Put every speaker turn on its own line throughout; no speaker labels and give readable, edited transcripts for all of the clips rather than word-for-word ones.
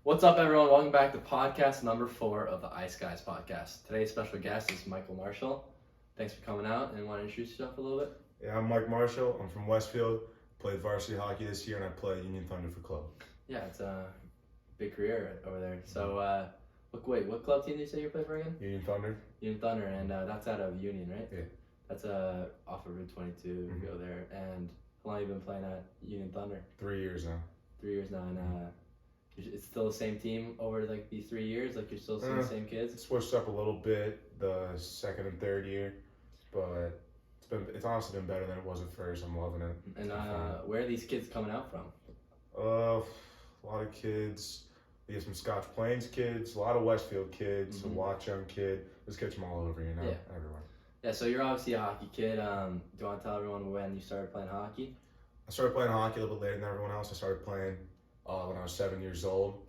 What's up, everyone? Welcome back to podcast number 4 of the Ice Guys podcast. Today's special guest is Michael Marshall. Thanks for coming out, and want to introduce yourself a little bit?
Yeah, I'm Mike Marshall. I'm from Westfield. Played varsity hockey this year, and I play Union Thunder for club.
Yeah, it's a big career over there. So, what club team did you say you play for again?
Union Thunder.
Union Thunder, and that's out of Union, right?
Yeah.
That's off of Route 22. You go there. And how long have you been playing at Union Thunder?
3 years now.
3 years now, and it's still the same team over like these 3 years. Like you're still seeing the same kids.
It switched up a little bit the second and third year, but it's honestly been better than it was at first. I'm loving it.
And where are these kids coming out from?
A lot of kids. We get some Scotch Plains kids, a lot of Westfield kids, a Watchung kid. There's kids from all over, everywhere.
Yeah, so you're obviously a hockey kid. Do you want to tell everyone when you started playing hockey?
I started playing hockey a little bit later than everyone else. I started playing when I was 7 years old.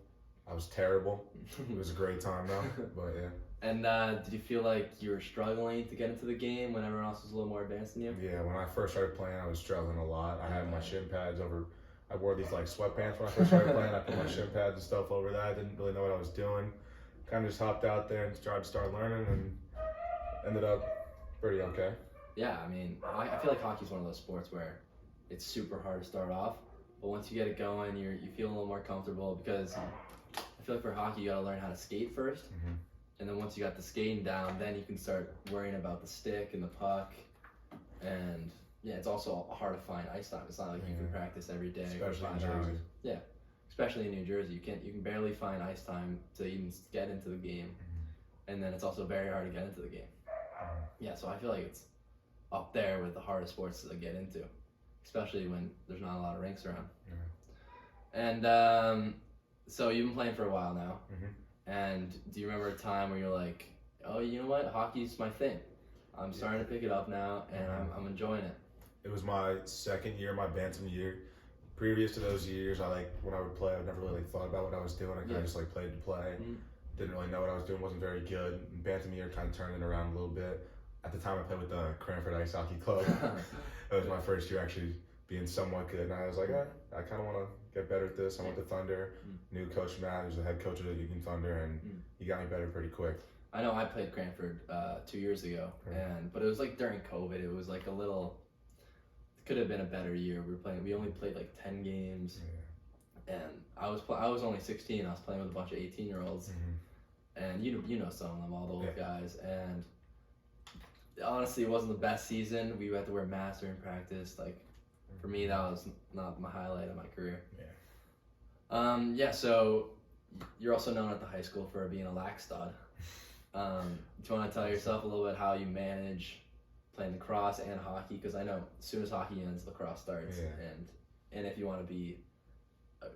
I was terrible. It was a great time though, but yeah.
And did you feel like you were struggling to get into the game when everyone else was a little more advanced than you?
Yeah, when I first started playing, I was struggling a lot. I had my shin pads over. I wore these like sweatpants when I first started playing. I put my shin pads and stuff over that. I didn't really know what I was doing. Kind of just hopped out there and tried to start learning, and ended up pretty okay.
Yeah, I mean, I feel like hockey's one of those sports where it's super hard to start off, but once you get it going, you feel a little more comfortable because I feel like for hockey you gotta learn how to skate first, and then once you got the skating down, then you can start worrying about the stick and the puck, and yeah, it's also hard to find ice time. It's not like you can practice every day for 5 hours. Yeah, especially in New Jersey, you can barely find ice time to even get into the game, and then it's also very hard to get into the game. Yeah, so I feel like it's up there with the hardest sports to get into, especially when there's not a lot of rinks around. And so you've been playing for a while now, and do you remember a time where you're like, oh, you know what, hockey's my thing. I'm starting to pick it up now, and I'm enjoying it.
It was my second year, my bantam year. Previous to those years, when I would play, I never really thought about what I was doing. I kind of just played to play. Didn't really know what I was doing, wasn't very good. Bantam year kind of turned it around a little bit. At the time, I played with the Cranford Ice Hockey Club. It was my first year actually being somewhat good, and I was like, I kind of want to get better at this. I went to Thunder, new coach Matt, who's the head coach of the Union Thunder, and he got me better pretty quick.
I know I played Cranford 2 years ago, but it was like during COVID. It was like could have been a better year. We only played like 10 games, and I was only 16. I was playing with a bunch of 18-year-olds, and you know some of them, all the old guys, and honestly, it wasn't the best season. We had to wear masks during practice. Like, for me, that was not my highlight of my career. So you're also known at the high school for being a lax stud. Do you want to tell yourself a little bit how you manage playing lacrosse and hockey? Because I know as soon as hockey ends, lacrosse starts, and if you want to be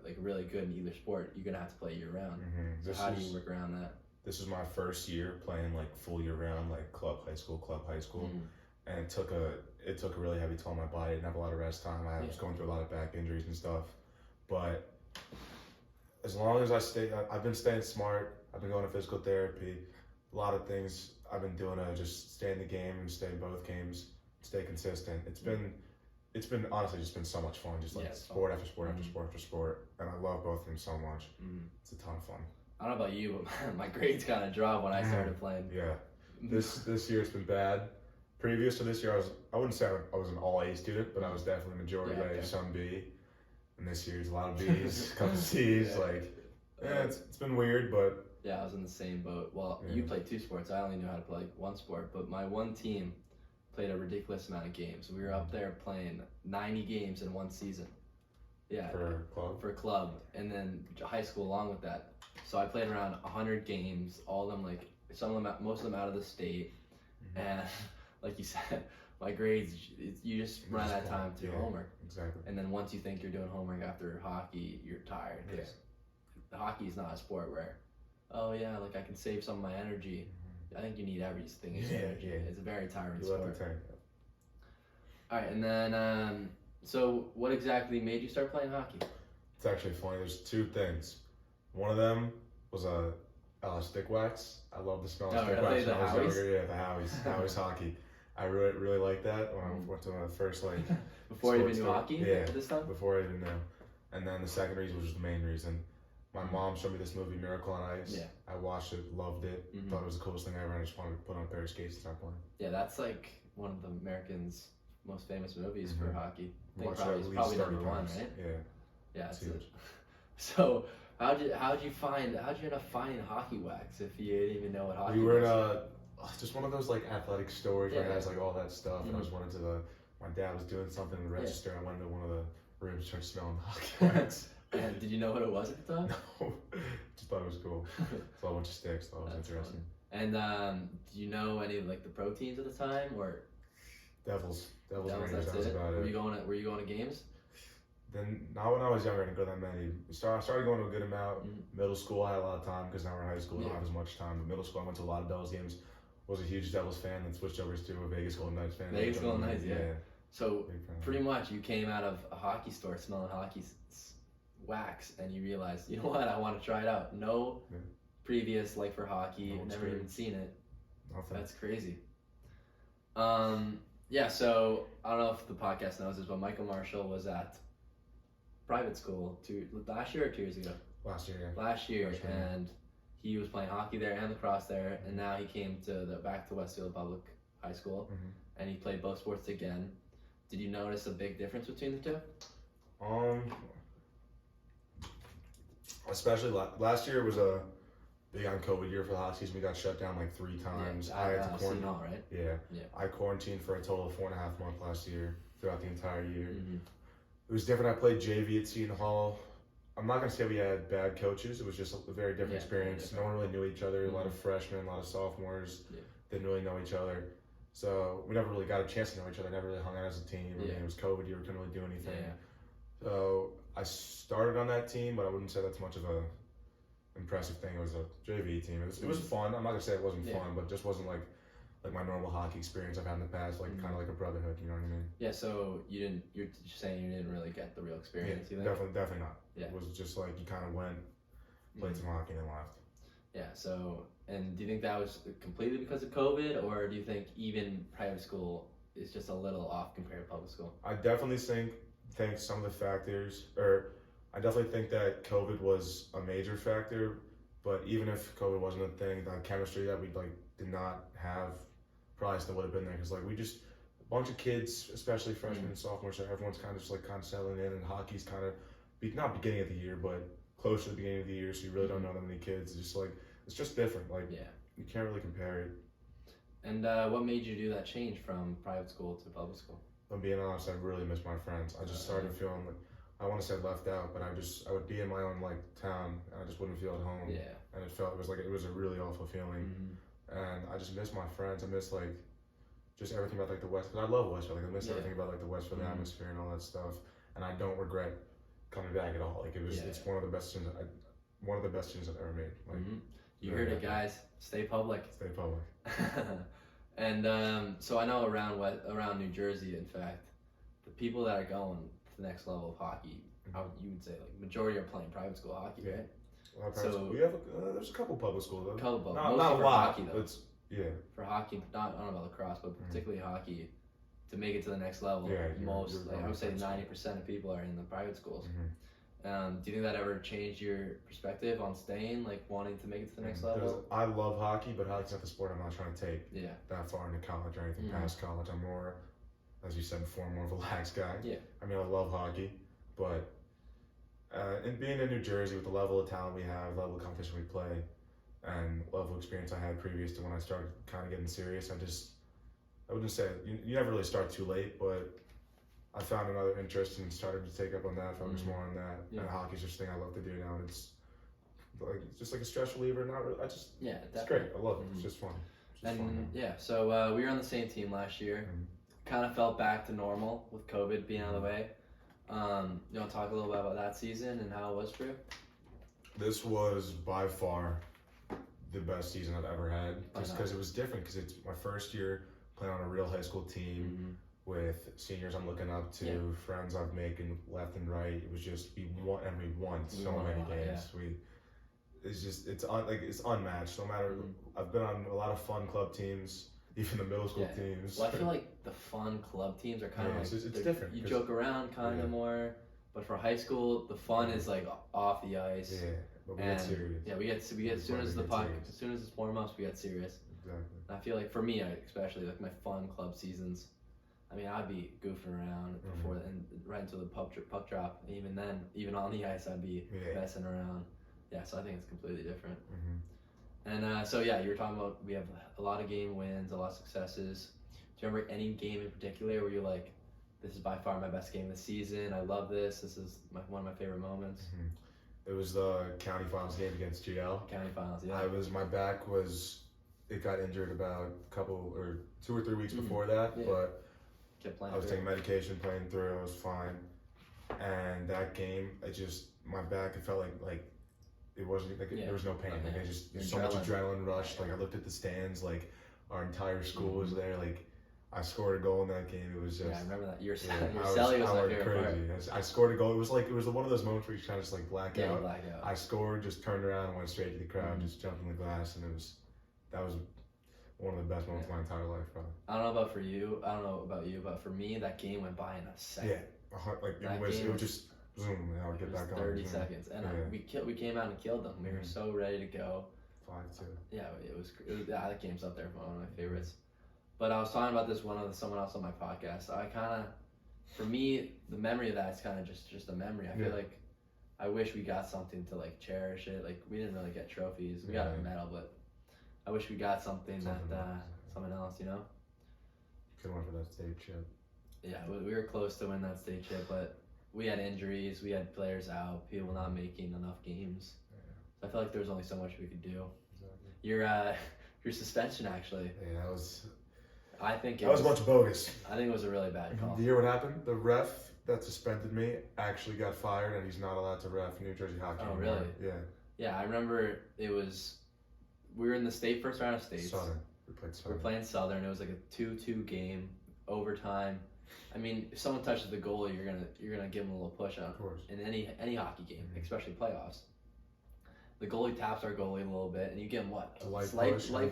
like really good in either sport, you're gonna have to play year round. So how do you work around that?
This was my first year playing like full year round, like club high school, and it took a really heavy toll on my body. I didn't have a lot of rest time. I was going through a lot of back injuries and stuff, but as long as I've been staying smart. I've been going to physical therapy. A lot of things I've been doing to just stay in the game and stay in both games, stay consistent. It's been honestly just been so much fun, just like sport after sport after sport after sport, and I love both of them so much. It's a ton of fun.
I don't know about you, but my grades kind of dropped when I started playing.
Yeah, this year's been bad. Previous to this year, I wouldn't say I was an all A student, but I was definitely majority A, some B. And this year's a lot of B's, a couple C's. It's been weird, but
yeah, I was in the same boat. Well, you played 2 sports. I only knew how to play 1 sport, but my one team played a ridiculous amount of games. We were up there playing 90 games in one season. Yeah, for club, and then high school along with that. So I played around 100 games, all of them most of them out of the state, and like you said, my grades, you just run out of time to do homework.
Exactly.
And then once you think you're doing homework after hockey, you're tired. Because hockey is not a sport where, like I can save some of my energy. I think you need everything in energy. It's a very tiring sport. All right, and then so what exactly made you start playing hockey?
It's actually funny. There's 2 things. One of them was stick wax. I love the smell of stick wax when I was younger. Yeah, the Howie's hockey. I really liked that when I went to my first
before you even knew hockey.
Yeah,
this time.
Before I even knew. And then the second reason, which was the main reason, My mom showed me this movie, Miracle on Ice.
Yeah.
I watched it, loved it, thought it was the coolest thing ever, and I just wanted to put on a pair of skates and start playing.
Yeah, that's like one of the Americans' most famous movies for hockey. I think
Watched it at least
probably
30
number one,
times.
right?
Yeah.
Yeah,
It's
it's
huge.
So how'd you end up finding hockey wax if you didn't even know what hockey
We were
was?
just one of those like athletic stores where it
Yeah.
has like all that stuff, and I just went into my dad was doing something in the register, and I went into one of the rooms, started smelling the hockey wax.
And did you know what it was at the time?
No, just thought it was cool. Saw a bunch of sticks, thought it was
That's
interesting.
And do you know any of like the pro teams at the time, or
Devils and Rangers,
that's
that was
it?
about
Were
it.
you going to games?
Then, not when I was younger, I didn't go that many. I started going to a good amount. Middle school, I had a lot of time because now we're in high school, I don't have as much time. But middle school, I went to a lot of Devils games. Was a huge Devils fan, then switched over to a Vegas Golden Knights fan.
Vegas Golden Knights, yeah. So
Big fan.
pretty much you came out of a hockey store smelling hockey wax, and you realized, you know what, I want to try it out. No previous like for hockey,
No
never even seen it.
Nothing.
That's crazy. Yeah, so I don't know if the podcast knows this, but Michael Marshall was at private school last year or 2 years ago?
Last year, yeah.
Last year,
Freshman.
and he was playing hockey there and lacrosse there, and now he came back to Westfield Public High School, and he played both sports again. Did you notice a big difference between the two?
Especially last year was a big on COVID year for the hockey season. We got shut down like 3 times.
Yeah,
I had to
seen
quarantine.
all, right?
Yeah. I quarantined for a total of 4.5 months last year throughout the entire year.
Mm-hmm.
It was different. I played JV at Seton Hall. I'm not gonna say we had bad coaches. It was just a very different experience. No one really knew each other. A lot of freshmen, a lot of sophomores didn't really know each other. So we never really got a chance to know each other. Never really hung out as a team. I mean, it was COVID. You couldn't really do anything. So I started on that team, but I wouldn't say that's much of a impressive thing. It was a JV team. It was fun. I'm not gonna say it wasn't fun, but it just wasn't like my normal hockey experience I've had in the past. Like kind of like a brotherhood. You know what I mean?
Yeah. So you're saying you didn't really get the real experience.
Yeah,
you think?
definitely not.
Yeah.
It was just like you kind of went, played some hockey, and then left.
Yeah. So, and do you think that was completely because of COVID, or do you think even private school is just a little off compared to public school?
I definitely think some of the factors, or I definitely think that COVID was a major factor. But even if COVID wasn't a thing, the chemistry that we did not have probably still would have been there, because we just a bunch of kids, especially freshmen and sophomores, so everyone's kind of settling in, and hockey's kind of not beginning of the year, but close to the beginning of the year, so you really don't know that many kids. It's just different. You can't really compare it.
And what made you do that change from private school to public school?
If I'm being honest, I really miss my friends. I just started feeling like, I want to say left out, but I would be in my own town, and I just wouldn't feel at home.
Yeah.
And it was a really awful feeling. And I just miss my friends. I miss just everything about the West. Cause I love Westfield. I miss everything about the Westfield atmosphere and all that stuff. And I don't regret coming back at all. It's one of the best decisions I've ever made.
You heard it, guys. Stay public.
Stay public.
And so I know around New Jersey, in fact, the people that are going to the next level of hockey, you would say majority are playing private school hockey, right?
So we have there's a couple public schools though.
Not
a
for
lot.
Hockey, though.
For
hockey, I don't know about lacrosse, but particularly hockey, to make it to the next level, I would say 90% of people are in the private schools. Do you think that ever changed your perspective on staying, wanting to make it to the next level?
I love hockey, but hockey's not the sport I'm not trying to take that far into college or anything past college. I'm more, as you said before, more of a lax guy.
Yeah.
I mean, I love hockey, but and being in New Jersey with the level of talent we have, level of competition we play, and level of experience I had previous to when I started kind of getting serious, I wouldn't say, you never really start too late, but I found another interest and started to take up on that, focus more on that. And hockey's just a thing I love to do now. And it's just like a stress reliever. Not really, it's great. I love it. It's just fun.
So we were on the same team last year. Kind of felt back to normal with COVID being out of the way. You want to talk a little bit about that season and how it was for you?
This was by far the best season I've ever had, just because it was different. Because it's my first year playing on a real high school team with seniors I'm looking up to, friends I've making left and right. It was just we won so many games. It's unmatched. No matter I've been on a lot of fun club teams. Even the middle school teams.
Well, I feel like the fun club teams are kind of
it's different.
You joke around kind of more, but for high school, the fun is off the ice.
Yeah, But we get serious.
Yeah, we get as soon as it's warm ups, we get serious.
Exactly.
And I feel like for me, especially like my fun club seasons, I mean, I'd be goofing around before and right into the puck drop. Even then, even on the ice, I'd be messing around. Yeah, so I think it's completely different. And so yeah, you were talking about we have a lot of game wins, a lot of successes. Do you remember any game in particular where you're like, this is by far my best game of the season. I love this. This is one of my favorite moments.
It was the county finals game against GL.
County finals, yeah.
My back it got injured about 2 or 3 weeks before that, but
kept playing.
I was taking medication, playing through. I was fine. And that game, my back, it felt like it wasn't like there was no pain. Like there's so much adrenaline rush. Like I looked at the stands, like our entire school was there. Like I scored a goal in that game. It was just.
Yeah, I remember that. Your celly was my favorite part.
I scored a goal. It was one of those moments where you kind of just like black out.
Black out.
I scored, just turned around and went straight to the crowd, just jumped in the glass, and that was one of the best moments of my entire life, probably.
I don't know about you, but for me, that game went by in a second.
Yeah, like it was just zoom, and I would get back on.
30 seconds, and we came out and killed them. We were so ready to go.
5-2.
Yeah, it was that game's up there for one of my favorites. But I was talking about this with someone else on my podcast. For me, the memory of that is kind of just a memory. I feel like I wish we got something to like cherish it. Like we didn't really get trophies. We got a medal, but I wish we got something someone else, you know.
Could've went for that state chip.
Yeah, we were close to win that state chip, but we had injuries. We had players out. People not making enough games. So I felt like there was only so much we could do. Exactly. Your suspension actually.
Yeah, that was.
I think
that was a bunch of bogus.
I think it was a really bad call.
Do you hear what happened? The ref that suspended me actually got fired, and he's not allowed to ref New Jersey hockey anymore.
Really?
Yeah.
Yeah, I remember we were in the first round of states.
Southern. We played Southern.
We were playing Southern. It was like a 2-2 game, overtime. I mean, if someone touches the goalie, you're gonna give them a little push on.
Of course.
In any hockey game, especially playoffs. The goalie taps our goalie a little bit, and you give him what?
A light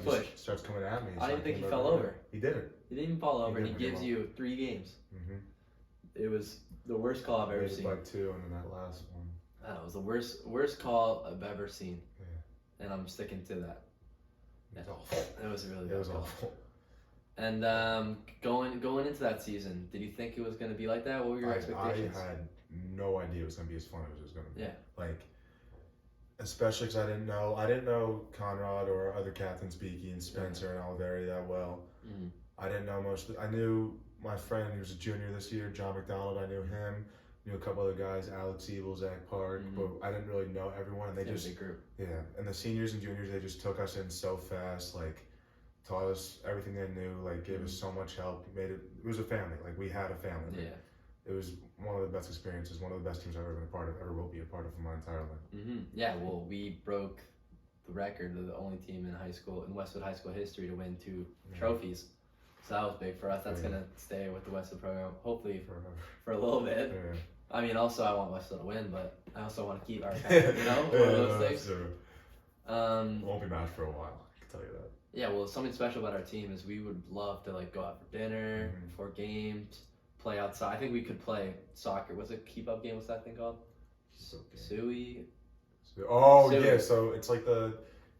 push. Starts coming at me.
I don't even think he fell over.
He didn't.
He didn't even fall over, and he gives you 3 games. It was the worst call I've ever seen.
By 2, and then that last one.
It was the worst call I've ever seen. Yeah. And I'm sticking to that.
It was awful.
It was really bad.
It was awful.
And going into that season, did you think it was going to be like that? What were your expectations?
I had no idea it was going to be as fun as it was going to be.
Yeah.
Like, especially because I didn't know Conrad or other captains, Beaky and Spencer and Oliveri that well. I didn't know I knew my friend who was a junior this year, John McDonald. I knew him. Knew a couple other guys, Alex Evil, Zach Park, but I didn't really know everyone. And they just
big group.
Yeah, and the seniors and juniors, they just took us in so fast. Like, taught us everything they knew. Like, gave us so much help. It was a family. Like, we had a family.
Yeah.
It was one of the best experiences, one of the best teams I've ever been a part of, ever will be a part of in my entire life.
Yeah, well, we broke the record of the only team in Westwood High School history to win 2 trophies. So that was big for us. That's going to stay with the Westwood program, hopefully for a little bit.
Yeah.
I mean, also I want Westwood to win, but I also want to keep our family, you know, one of those things.
Won't be matched for a while, I can tell you that.
Yeah, well, something special about our team is we would love to like go out for dinner, before games, play outside. I think we could play soccer. What's a keep-up game? What's that thing called? Suey.
Oh, Suey. Yeah. So it's like the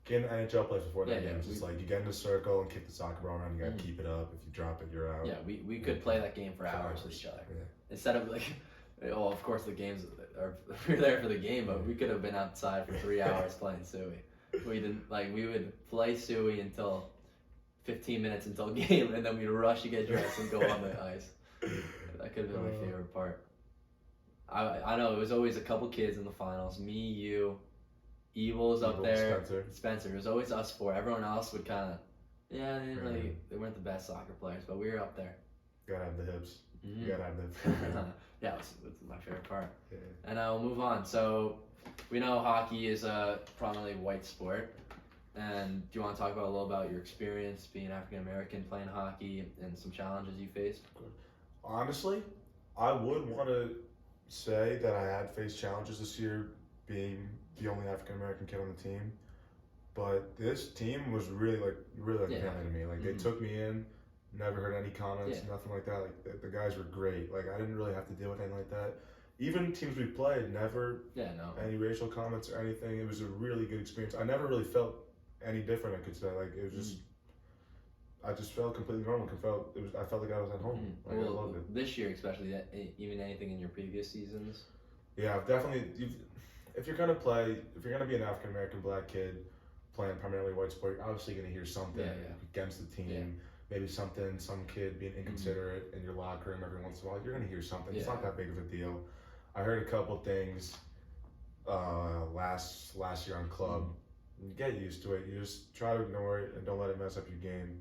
game the NHL plays before that game. It's just like you get in a circle and kick the soccer ball around. You gotta keep it up. If you drop it, you're out.
Yeah, we could play that game for hours with each other. Yeah. Instead of like, well, of course the games we're there for the game, but we could have been outside for 3 hours playing Suey. We didn't we would play Suey until 15 minutes until game, and then we'd rush to get dressed and go on the ice. That could have been my favorite part. I know it was always a couple kids in the finals. Me, you, Evil was up there. Spencer. It was always us 4. Everyone else would kind of, they weren't the best soccer players, but we were up there.
You gotta have the hips. You gotta have the hips.
Yeah, it was my favorite part. Yeah. And we'll move on. So we know hockey is a prominently white sport. And do you want to talk a little about your experience being African American playing hockey and some challenges you faced?
Honestly, I would want to say that I had faced challenges this year being the only African American kid on the team. But this team was really like a family to me. Like they took me in, never heard any comments, nothing like that. Like the guys were great. Like I didn't really have to deal with anything like that. even teams we played, never any racial comments or anything. It was a really good experience. I never really felt any different, I could say. Like, it was just, I just felt completely normal. I felt like I was at home. Like, I loved it.
This year especially, even anything in your previous seasons?
Yeah, I've definitely, if you're going to be an African-American black kid playing primarily white sport, you're obviously going to hear something against the team. Yeah. Maybe some kid being inconsiderate in your locker room every once in a while. You're going to hear something. It's not that big of a deal. I heard a couple things last year on club. Get used to it. You just try to ignore it and don't let it mess up your game.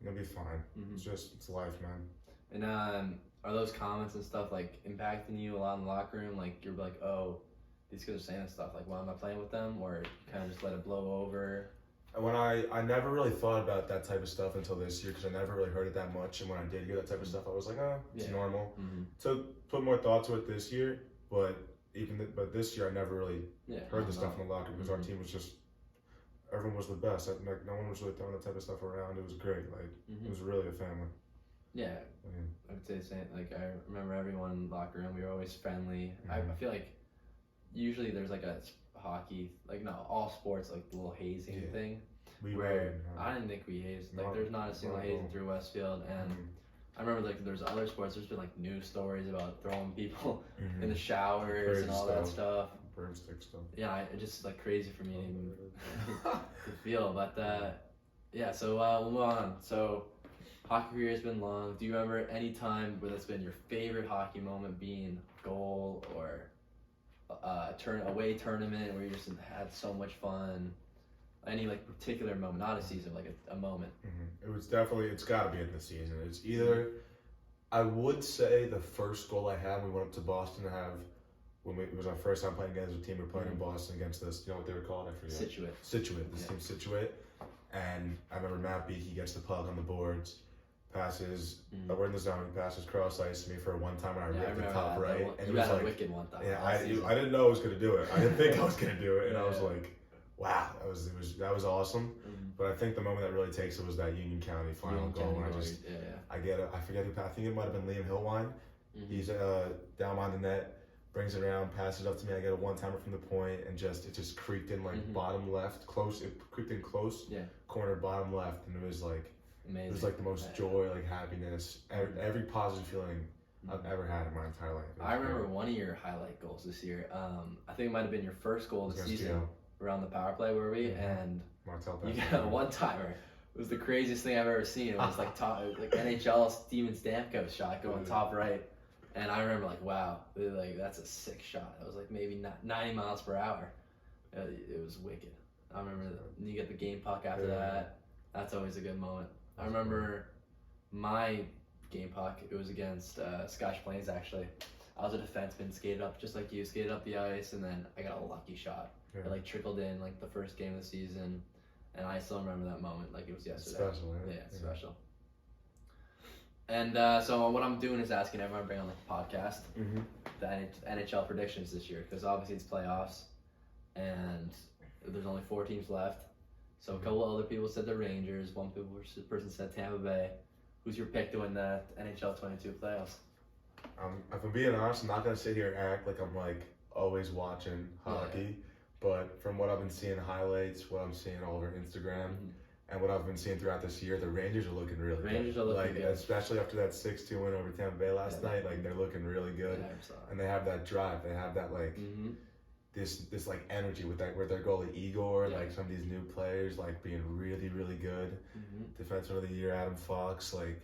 You'll be fine. It's life, man.
And are those comments and stuff like impacting you a lot in the locker room? Like, you're like, oh, these kids are saying this stuff. Like, why am I playing with them? Or you kind of just let it blow over?
When I never really thought about that type of stuff until this year, because I never really heard it that much. And when I did hear that type of stuff, I was like, it's normal. So put more thought to it this year, but this year I never really heard the stuff in the locker room, because our team was just, everyone was the best. Like, no one was really throwing that type of stuff around. It was great. Like, it was really a family.
Yeah, I would say the same. Like, I remember everyone in the locker room. We were always friendly. I feel like usually there's like a hockey, like, no, all sports, like the little hazing thing. I didn't think we hazed. Like, there's not a single hazing through Westfield. And I remember, like, there's other sports. There's been like news stories about throwing people in the showers and all that stuff.
Broomstick stuff.
Yeah, it's just like crazy for me to feel. But so we'll move on. So, hockey career has been long. Do you remember any time where that's been your favorite hockey moment, being goal or away tournament where you just had so much fun? Any like particular moment, not a season, like a moment?
It's got to be in the season. It's either, I would say the first goal I had, we went up to Boston to have, it was our first time playing against a team. We were playing in Boston against this, you know what they were called? I forget. Situate. This team Situate. And I remember Matt Beakey gets the puck on the boards, passes, we're in the zone, he passes cross ice to me for a one-timer, I ripped the top right. And it was like, wicked one time. Yeah, I didn't know I was going to do it. I didn't think I was going to do it. And I was like, wow, that was awesome. But I think the moment that really takes it was that Union County final goal. When I forget who, I think it might have been Liam Hillwine. He's down on the net, brings it around, passes it up to me. I get a one-timer from the point, and it just creeped in like bottom left, close. It creeped in close, corner bottom left, and it was like amazing. It was like the most joy, like happiness, every positive feeling I've ever had in my entire life.
I remember one of your highlight goals this year. I think it might have been your first goal of the season. Around the power play, were we? And you got a one-timer. It was the craziest thing I've ever seen. It was like NHL Steven Stamkos shot going top right. And I remember like, wow, like that's a sick shot. It was like maybe 90 miles per hour. It was wicked. I remember you get the game puck after that. That's always a good moment. I remember my game puck. It was against Scotch Plains, actually. I was a defenseman, skated up just like you, skated up the ice, and then I got a lucky shot. It like trickled in like the first game of the season, and I still remember that moment like it was yesterday.
It's special, right?
Yeah, it's special. And so what I'm doing is asking everyone to bring on like a podcast, the NHL predictions this year, because obviously it's playoffs, and there's only 4 teams left. So a couple other people said the Rangers. One person said Tampa Bay. Who's your pick to win the NHL 22 playoffs?
If I'm being honest, I'm not gonna sit here and act like I'm like always watching hockey. But from what I've been seeing highlights, what I'm seeing all over Instagram, and what I've been seeing throughout this year, the Rangers are looking really good.
Rangers are looking good.
Especially after that 6-2 win over Tampa Bay last night, like they're looking really good. And they have that drive. They have that like this like energy with that, where their goalie Igor, like some of these new players, like being really, really good. Defenseman of the year, Adam Fox, like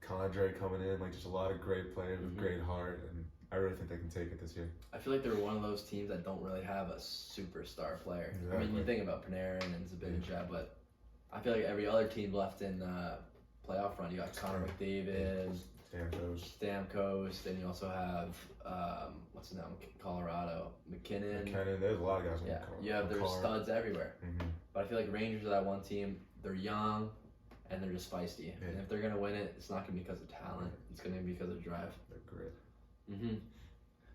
Condre coming in, like just a lot of great players with great heart, and I really think they can take it this year. I
feel like they're one of those teams that don't really have a superstar player. Exactly. I mean, you think about Panarin and Zibanejad, but I feel like every other team left in playoff run, you got Connor McDavid, Stamkos, then you also have what's his name, Colorado, McKinnon.
There's a lot of guys.
You have their studs everywhere. But I feel like Rangers are that one team. They're young, and they're just feisty. And if they're gonna win it, it's not gonna be because of talent. It's gonna be because of drive.
They're great.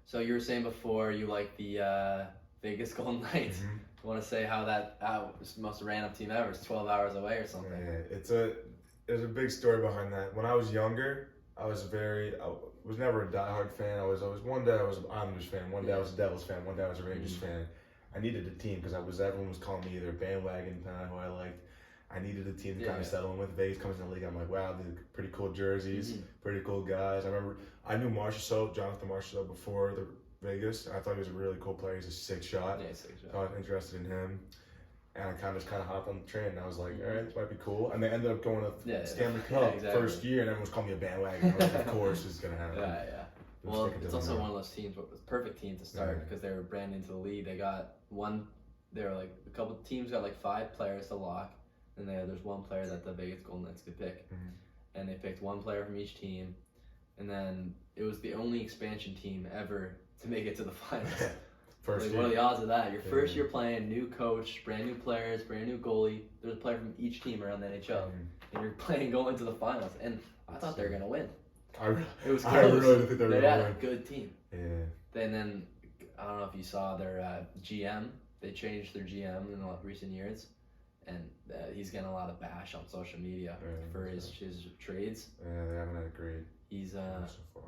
So you were saying before you like the Vegas Golden Knights. You want to say how was the most random team ever? It's 12 hours away or something.
Yeah, there's a big story behind that. When I was younger, I was never a diehard fan. I was one day I was an Islanders fan, one day I was a Devils fan, one day I was a Rangers fan. I needed a team because everyone was calling me either a bandwagon fan who I liked. I needed a team to kind of settle in with. Vegas comes in the league. I'm like, wow, these are pretty cool jerseys, pretty cool guys. I knew Jonathan Marshall before the Vegas. I thought he was a really cool player. He's a 6-shot.
Yeah, 6-shot.
I was interested in him. And I kind of hopped on the train, and I was like, all right, this might be cool. And they ended up going to Stanley Cup first year, and everyone was calling me a bandwagon. I was like, of course, it's going to happen.
Yeah. Well, it's also one of those teams, perfect team to start because they were brand into the league. They were like a couple teams got like 5 players to lock, and there's one player that the Vegas Golden Knights could pick, and they picked one player from each team, and then it was the only expansion team ever to make it to the finals. What are the odds of that? Your first year playing, new coach, brand new players, brand new goalie. There's a player from each team around the NHL, and you're going to the finals. And I thought they were gonna win. It was close.
I really didn't think they were gonna win.
They had a good team.
Yeah.
And then I don't know if you saw their GM. They changed their GM in the recent years, and he's getting a lot of bash on social media for his trades.
Yeah, they haven't had a great.
He's
so far.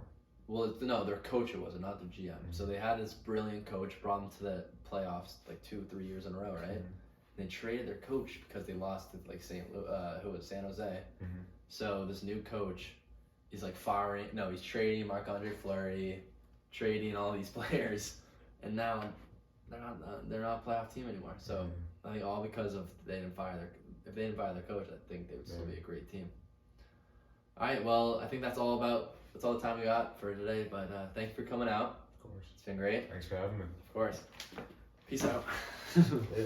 Well, no, their coach it was, not their GM. So they had this brilliant coach, brought them to the playoffs like 2-3 years in a row, right? They traded their coach because they lost to like San Jose. So this new coach is like he's trading Marc-Andre Fleury, trading all these players, and now they're not a playoff team anymore. So I think all because of if they didn't fire their coach, I think they would still be a great team. All right, well, I think that's all the time we got for today, but thank you for coming out.
Of course.
It's been great.
Thanks for having me.
Of course. Peace out.
Yeah.